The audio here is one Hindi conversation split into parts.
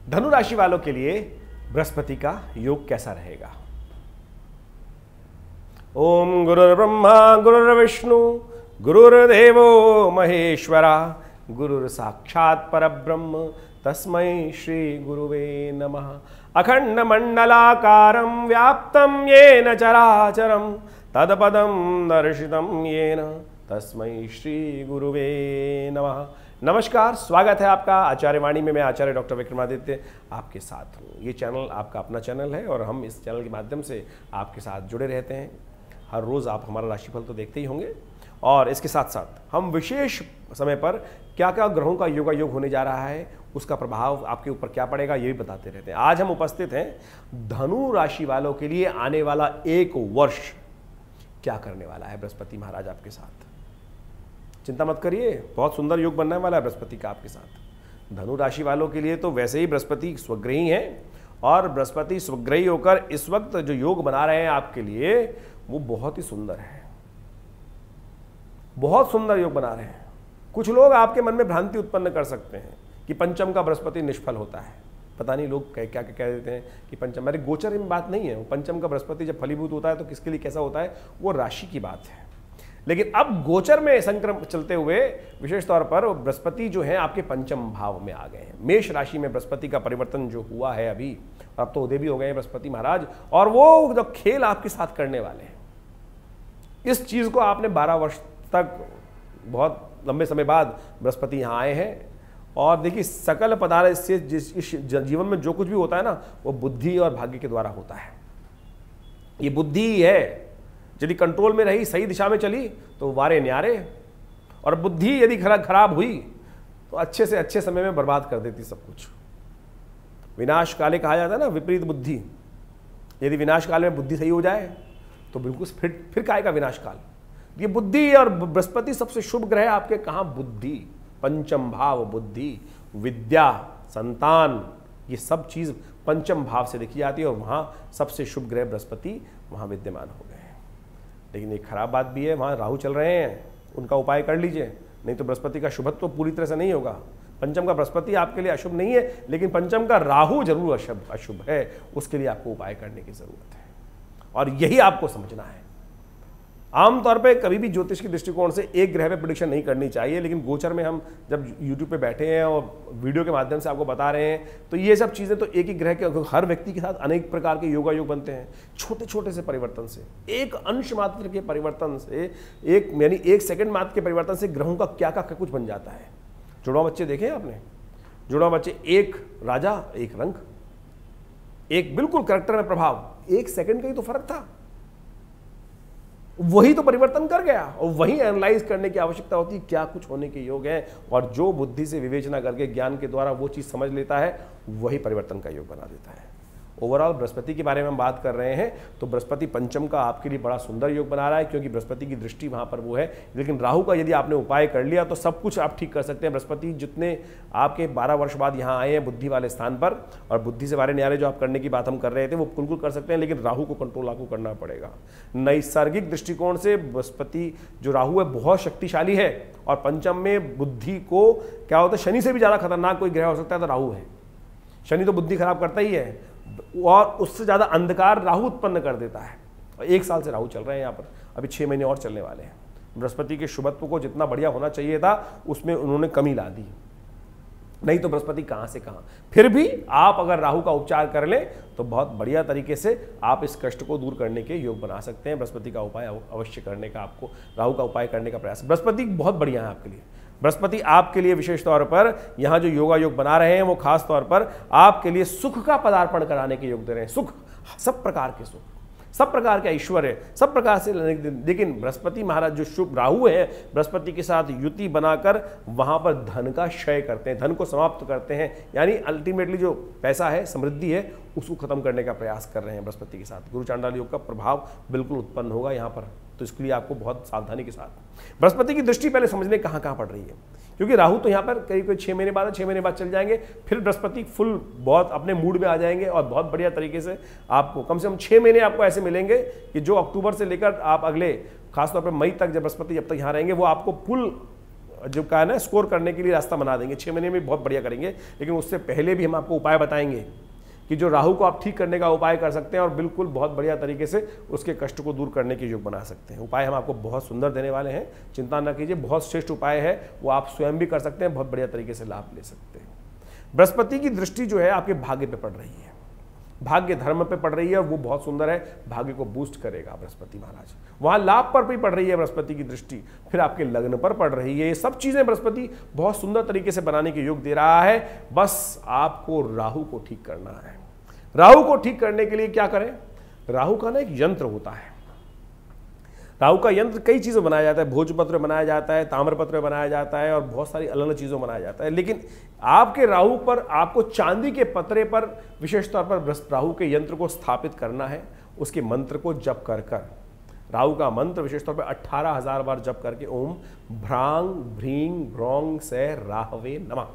धनु राशि वालों के लिए बृहस्पति का योग कैसा रहेगा। ओम गुरुर्ब्रह्मा गुरुर्विष्णु गुरुर्देवो महेश्वरा गुरुर साक्षात् परब्रह्म तस्मै श्री गुरुवे नमः। अखंड मंडलाकारं व्याप्तं येन चराचरं तत्पदं दर्शितं येन तस्मै श्री गुरुवे नमः। नमस्कार, स्वागत है आपका आचार्यवाणी में। मैं आचार्य डॉक्टर विक्रमादित्य आपके साथ हूँ। ये चैनल आपका अपना चैनल है और हम इस चैनल के माध्यम से आपके साथ जुड़े रहते हैं। हर रोज़ आप हमारा राशिफल तो देखते ही होंगे और इसके साथ साथ हम विशेष समय पर क्या क्या ग्रहों का योग होने जा रहा है, उसका प्रभाव आपके ऊपर क्या पड़ेगा, ये भी बताते रहते हैं। आज हम उपस्थित हैं धनु राशि वालों के लिए आने वाला एक वर्ष क्या करने वाला है बृहस्पति महाराज आपके साथ। चिंता मत करिए, बहुत सुंदर योग बनने वाला है बृहस्पति का आपके साथ। धनु राशि वालों के लिए तो वैसे ही बृहस्पति स्वग्रही हैं और बृहस्पति स्वग्रही होकर इस वक्त जो योग बना रहे हैं आपके लिए वो बहुत ही सुंदर है, बहुत सुंदर योग बना रहे हैं। कुछ लोग आपके मन में भ्रांति उत्पन्न कर सकते हैं कि पंचम का बृहस्पति निष्फल होता है। पता नहीं लोग क्या क्या कह देते हैं कि पंचम, मेरे गोचर में बात नहीं है। पंचम का बृहस्पति जब फलीभूत होता है तो किसके लिए कैसा होता है वो राशि की बात है। लेकिन अब गोचर में संक्रम चलते हुए विशेष तौर पर बृहस्पति जो है आपके पंचम भाव में आ गए हैं। मेष राशि में बृहस्पति का परिवर्तन जो हुआ है अभी, अब तो उदय भी हो गए हैं बृहस्पति महाराज, और वो जो खेल आपके साथ करने वाले हैं, इस चीज को आपने 12 वर्ष तक, बहुत लंबे समय बाद बृहस्पति यहाँ आए हैं। और देखिए सकल पदार्थ से इस जीवन में जो कुछ भी होता है ना वो बुद्धि और भाग्य के द्वारा होता है। ये बुद्धि ही है, यदि कंट्रोल में रही, सही दिशा में चली तो वारे न्यारे, और बुद्धि यदि खराब हुई तो अच्छे से अच्छे समय में बर्बाद कर देती सब कुछ। विनाश काले कहा जाता है ना, विपरीत बुद्धि। यदि विनाश काल में बुद्धि सही हो जाए तो बिल्कुल फिर काएगा विनाश काल। ये बुद्धि और बृहस्पति सबसे शुभ ग्रह आपके कहाँ, बुद्धि, पंचम भाव, बुद्धि, विद्या, संतान, ये सब चीज पंचम भाव से देखी जाती है और वहां सबसे शुभ ग्रह बृहस्पति वहां विद्यमान हो गए हैं। लेकिन एक खराब बात भी है, वहां राहु चल रहे हैं, उनका उपाय कर लीजिए, नहीं तो बृहस्पति का शुभत्व तो पूरी तरह से नहीं होगा। पंचम का बृहस्पति आपके लिए अशुभ नहीं है, लेकिन पंचम का राहु जरूर अशुभ है, उसके लिए आपको उपाय करने की जरूरत है और यही आपको समझना है। आमतौर पे कभी भी ज्योतिष के दृष्टिकोण से एक ग्रह पे प्रेडिक्शन नहीं करनी चाहिए, लेकिन गोचर में हम जब YouTube पे बैठे हैं और वीडियो के माध्यम से आपको बता रहे हैं तो ये सब चीज़ें तो एक ही ग्रह के, हर व्यक्ति के साथ अनेक प्रकार के योग बनते हैं। छोटे छोटे से परिवर्तन से, एक अंश मात्र के परिवर्तन से, एक यानी 1 सेकंड मात्र के परिवर्तन से ग्रहों का क्या कुछ बन जाता है। जुड़वा बच्चे देखे आपने, जुड़वा बच्चे, एक राजा एक रंग, एक बिल्कुल कैरेक्टर में प्रभाव, 1 सेकंड का ही तो फर्क था, वही तो परिवर्तन कर गया। और वही एनालाइज करने की आवश्यकता होती है क्या कुछ होने के योग है, और जो बुद्धि से विवेचना करके ज्ञान के द्वारा वो चीज समझ लेता है वही परिवर्तन का योग बना देता है। ओवरऑल बृहस्पति के बारे में हम बात कर रहे हैं तो बृहस्पति पंचम का आपके लिए बड़ा सुंदर योग बना रहा है, क्योंकि बृहस्पति की दृष्टि वहां पर वो है। लेकिन राहु का यदि आपने उपाय कर लिया तो सब कुछ आप ठीक कर सकते हैं। बृहस्पति जितने आपके 12 वर्ष बाद यहाँ आए हैं बुद्धि वाले स्थान पर, और बुद्धि से वारे न्यारे जो आप करने की बात हम कर रहे थे वो बिल्कुल कर सकते हैं, लेकिन राहु को कंट्रोल आपको करना पड़ेगा। नैसर्गिक दृष्टिकोण से बृहस्पति जो राहु है बहुत शक्तिशाली है, और पंचम में बुद्धि को क्या होता है, शनि से भी ज्यादा खतरनाक कोई ग्रह हो सकता है तो राहु है। शनि तो बुद्धि खराब करता ही है और उससे ज्यादा अंधकार राहु उत्पन्न कर देता है। और 1 साल से राहु चल रहे हैं यहाँ पर, अभी 6 महीने और चलने वाले हैं। बृहस्पति के शुभत्व को जितना बढ़िया होना चाहिए था उसमें उन्होंने कमी ला दी, नहीं तो बृहस्पति कहां से कहां। फिर भी आप अगर राहु का उपचार कर लें तो बहुत बढ़िया तरीके से आप इस कष्ट को दूर करने के योग बना सकते हैं। बृहस्पति का उपाय अवश्य करने का, आपको राहु का उपाय करने का प्रयास। बृहस्पति बहुत बढ़िया है आपके लिए। बृहस्पति आपके लिए विशेष तौर पर यहाँ जो योग बना रहे हैं वो खास तौर पर आपके लिए सुख का पदार्पण कराने के योग दे रहे हैं। सुख, सब प्रकार के सुख, सब प्रकार के ऐश्वर्य, सब प्रकार से। लेकिन बृहस्पति महाराज जो शुभ राहु है, बृहस्पति के साथ युति बनाकर वहां पर धन का क्षय करते हैं, धन को समाप्त करते हैं, यानी अल्टीमेटली जो पैसा है, समृद्धि है, उसको खत्म करने का प्रयास कर रहे हैं बृहस्पति के साथ। गुरु चांडाल योग का प्रभाव बिल्कुल उत्पन्न होगा यहाँ पर, तो इसके लिए आपको बहुत सावधानी के साथ बृहस्पति की दृष्टि पहले समझने कहाँ कहाँ पड़ रही है, क्योंकि राहु तो यहाँ पर करीब 6 महीने बाद, 6 महीने बाद चल जाएंगे, फिर बृहस्पति फुल बहुत अपने मूड में आ जाएंगे और बहुत बढ़िया तरीके से आपको कम से कम 6 महीने आपको ऐसे मिलेंगे कि जो अक्टूबर से लेकर आप अगले खासतौर पर मई तक जब बृहस्पति जब तक यहाँ रहेंगे वो आपको फुल जो कहा ना स्कोर करने के लिए रास्ता बना देंगे, 6 महीने में बहुत बढ़िया करेंगे। लेकिन उससे पहले भी हम आपको उपाय बताएंगे कि जो राहु को आप ठीक करने का उपाय कर सकते हैं और बिल्कुल बहुत बढ़िया तरीके से उसके कष्ट को दूर करने के योग बना सकते हैं। उपाय हम आपको बहुत सुंदर देने वाले हैं, चिंता न कीजिए, बहुत श्रेष्ठ उपाय है, वो आप स्वयं भी कर सकते हैं, बहुत बढ़िया तरीके से लाभ ले सकते हैं। बृहस्पति की दृष्टि जो है आपके भाग्य पे पड़ रही है, भाग्य धर्म पे पड़ रही है, वो बहुत सुंदर है, भाग्य को बूस्ट करेगा बृहस्पति महाराज। वहां लाभ पर भी पड़ रही है बृहस्पति की दृष्टि, फिर आपके लग्न पर पड़ रही है। ये सब चीजें बृहस्पति बहुत सुंदर तरीके से बनाने के योग दे रहा है। बस आपको राहु को ठीक करना है। राहु को ठीक करने के लिए क्या करें? राहु का ना एक यंत्र होता है, राहु का यंत्र कई चीज़ों बनाया जाता है, भोजपत्र बनाया जाता है, ताम्रपत्र बनाया जाता है और बहुत सारी अलग अलग चीज़ों बनाया जाता है। लेकिन आपके राहु पर आपको चांदी के पत्रे पर विशेष तौर पर राहु के यंत्र को स्थापित करना है, उसके मंत्र को जप कर कर। राहु का मंत्र विशेष तौर पर 18,000 बार जप करके ओम भ्रांग भ्रींग भ्रौंग से राहवे नमः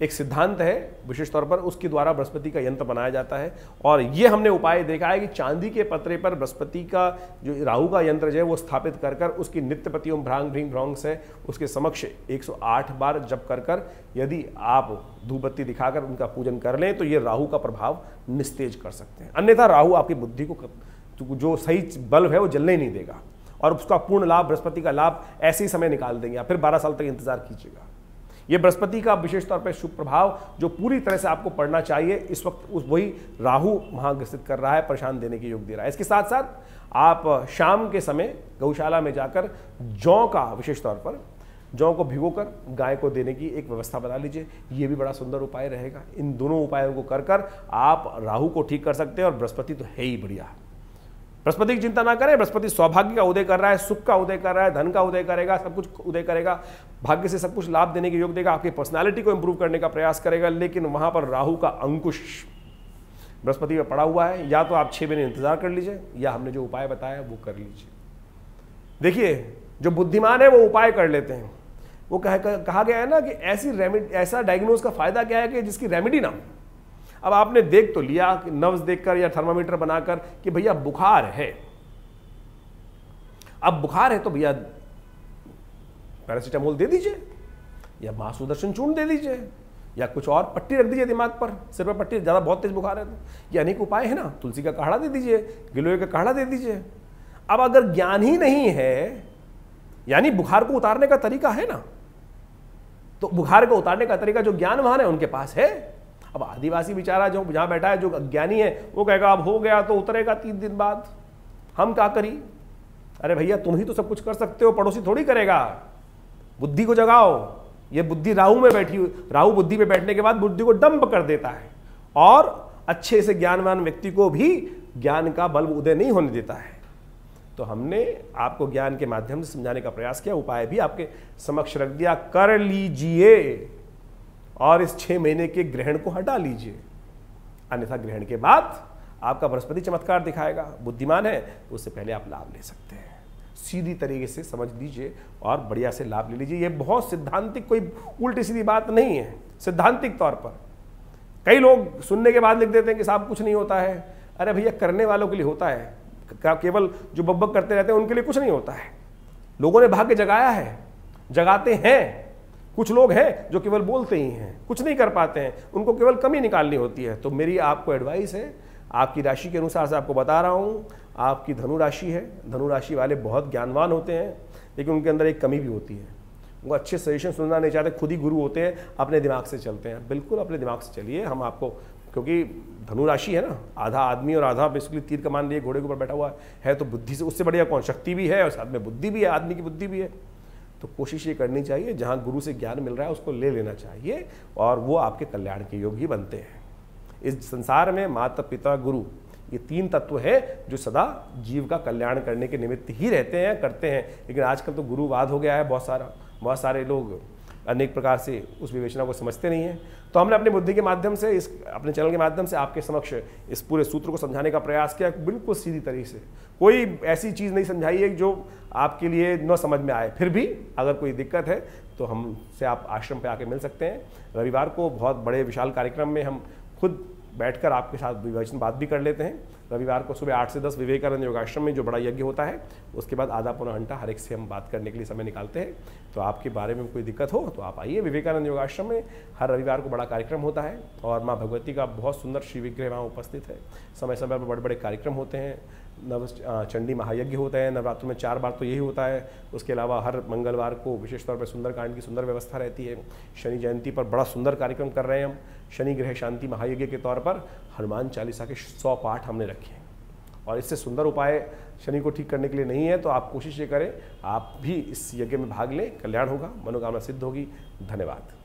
एक सिद्धांत है, विशेष तौर पर उसके द्वारा बृहस्पति का यंत्र बनाया जाता है। और ये हमने उपाय देखा है कि चांदी के पत्रे पर बृहस्पति का जो राहु का यंत्र जो है वो स्थापित कर कर उसकी नित्यपति ओम भ्रांग भ्रींग भ्रौंग से उसके समक्ष 108 बार जप कर कर यदि आप धूप बत्ती दिखाकर उनका पूजन कर लें तो ये राहु का प्रभाव निस्तेज कर सकते हैं। अन्यथा राहु आपकी बुद्धि को जो सही बल्ब है वो जलने नहीं देगा और उसका पूर्ण लाभ, बृहस्पति का लाभ ऐसे ही समय निकाल देंगे, फिर 12 साल तक इंतजार कीजिएगा। ये बृहस्पति का विशेष तौर पर शुभ प्रभाव जो पूरी तरह से आपको पढ़ना चाहिए, इस वक्त वही राहु वहां ग्रसित कर रहा है, परेशान देने के योग दे रहा है। इसके साथ साथ आप शाम के समय गौशाला में जाकर जौ का विशेष तौर पर जौ को भिगोकर गाय को देने की एक व्यवस्था बना लीजिए, ये भी बड़ा सुंदर उपाय रहेगा। इन दोनों उपायों को कर कर आप राहु को ठीक कर सकते हैं और बृहस्पति तो है ही बढ़िया। बृहस्पति की चिंता ना करें, बृहस्पति सौभाग्य का उदय कर रहा है, सुख का उदय कर रहा है, धन का उदय करेगा, सब कुछ उदय करेगा, भाग्य से सब कुछ लाभ देने के योग देगा, आपकी पर्सनालिटी को इंप्रूव करने का प्रयास करेगा। लेकिन वहां पर राहु का अंकुश बृहस्पति में पड़ा हुआ है, या तो आप 6 महीने इंतजार कर लीजिए या हमने जो उपाय बताया वो कर लीजिए। देखिए जो बुद्धिमान है वो उपाय कर लेते हैं। वो कहा गया है ना कि ऐसा डायग्नोज का फायदा क्या है कि जिसकी रेमेडी ना हो। अब आपने देख तो लिया नब्ज देखकर या थर्मामीटर बनाकर कि भैया बुखार है, अब बुखार है तो भैया पैरासीटामोल दे दीजिए या मां सुदर्शन चूर्ण दे दीजिए या कुछ और पट्टी रख दीजिए दिमाग पर, सिर पर पट्टी, ज्यादा बहुत तेज बुखार है तो ये अनेक उपाय है ना। तुलसी का काढ़ा दे दीजिए, गिलोय का काढ़ा दे दीजिए। अब अगर ज्ञान ही नहीं है, यानी बुखार को उतारने का तरीका है ना, तो बुखार को उतारने का तरीका जो ज्ञानवान है उनके पास है। अब आदिवासी बेचारा जो जहां बैठा है, जो अज्ञानी है, वो कहेगा अब हो गया तो उतरेगा 3 दिन बाद, हम क्या करी? अरे भैया तुम ही तो सब कुछ कर सकते हो, पड़ोसी थोड़ी करेगा। बुद्धि को जगाओ। ये बुद्धि राहु में बैठी हुई, राहु बुद्धि में बैठने के बाद बुद्धि को डंप कर देता है और अच्छे से ज्ञानवान व्यक्ति को भी ज्ञान का बल्ब उदय नहीं होने देता है। तो हमने आपको ज्ञान के माध्यम से समझाने का प्रयास किया, उपाय भी आपके समक्ष रख दिया, कर लीजिए और इस 6 महीने के ग्रहण को हटा लीजिए। अन्यथा ग्रहण के बाद आपका बृहस्पति चमत्कार दिखाएगा। बुद्धिमान है तो उससे पहले आप लाभ ले सकते हैं। सीधी तरीके से समझ लीजिए और बढ़िया से लाभ ले लीजिए। ये बहुत सिद्धांतिक, कोई उल्टी सीधी बात नहीं है, सिद्धांतिक तौर पर। कई लोग सुनने के बाद लिख देते हैं कि साहब कुछ नहीं होता है। अरे भैया करने वालों के लिए होता है, केवल जो बकबक करते रहते हैं उनके लिए कुछ नहीं होता है। लोगों ने भाग्य जगाया है, जगाते हैं। कुछ लोग हैं जो केवल बोलते ही हैं, कुछ नहीं कर पाते हैं, उनको केवल कमी निकालनी होती है। तो मेरी आपको एडवाइस है, आपकी राशि के अनुसार से आपको बता रहा हूं, आपकी धनु राशि है, धनु राशि वाले बहुत ज्ञानवान होते हैं, लेकिन उनके अंदर एक कमी भी होती है। वो अच्छे सजेशन सुनना नहीं चाहते, खुद ही गुरु होते हैं, अपने दिमाग से चलते हैं। बिल्कुल अपने दिमाग से चलिए। हम आपको, क्योंकि धनु राशि है ना, आधा आदमी और आधा बेसिकली तीर कमान लिए घोड़े के ऊपर बैठा हुआ है, तो बुद्धि से उससे बढ़िया कौन? शक्ति भी है और साथ में बुद्धि भी है, आदमी की बुद्धि भी है। तो कोशिश ये करनी चाहिए, जहां गुरु से ज्ञान मिल रहा है उसको ले लेना चाहिए और वो आपके कल्याण के योग ही बनते हैं। इस संसार में माता पिता गुरु, ये 3 तत्व हैं जो सदा जीव का कल्याण करने के निमित्त ही रहते हैं, करते हैं। लेकिन आजकल तो गुरुवाद हो गया है, बहुत सारे लोग अनेक प्रकार से उस विवेचना को समझते नहीं हैं। तो हमने अपनी बुद्धि के माध्यम से, इस अपने चैनल के माध्यम से आपके समक्ष इस पूरे सूत्र को समझाने का प्रयास किया, बिल्कुल सीधी तरीके से। कोई ऐसी चीज़ नहीं समझाई है जो आपके लिए न समझ में आए। फिर भी अगर कोई दिक्कत है तो हमसे आप आश्रम पे आके मिल सकते हैं। रविवार को बहुत बड़े विशाल कार्यक्रम में हम खुद बैठकर आपके साथ विवेचन बात भी कर लेते हैं। रविवार को सुबह 8 से 10 विवेकानंद योगाश्रम में जो बड़ा यज्ञ होता है, उसके बाद आधा पौना घंटा हर एक से हम बात करने के लिए समय निकालते हैं। तो आपके बारे में कोई दिक्कत हो तो आप आइए विवेकानंद योगाश्रम में, हर रविवार को बड़ा कार्यक्रम होता है और माँ भगवती का बहुत सुंदर श्री विग्रह वहाँ उपस्थित है। समय समय पर बड़े बड़े कार्यक्रम होते हैं, चंडी महायज्ञ होता है, नवरात्र में 4 बार तो यही होता है। उसके अलावा हर मंगलवार को विशेष तौर पर सुंदरकांड की सुंदर व्यवस्था रहती है। शनि जयंती पर बड़ा सुंदर कार्यक्रम कर रहे हैं हम। शनि ग्रह शांति महायज्ञ के तौर पर हनुमान चालीसा के 100 पाठ हमने रखे हैं और इससे सुंदर उपाय शनि को ठीक करने के लिए नहीं है। तो आप कोशिश ये करें, आप भी इस यज्ञ में भाग लें, कल्याण होगा, मनोकामना सिद्ध होगी। धन्यवाद।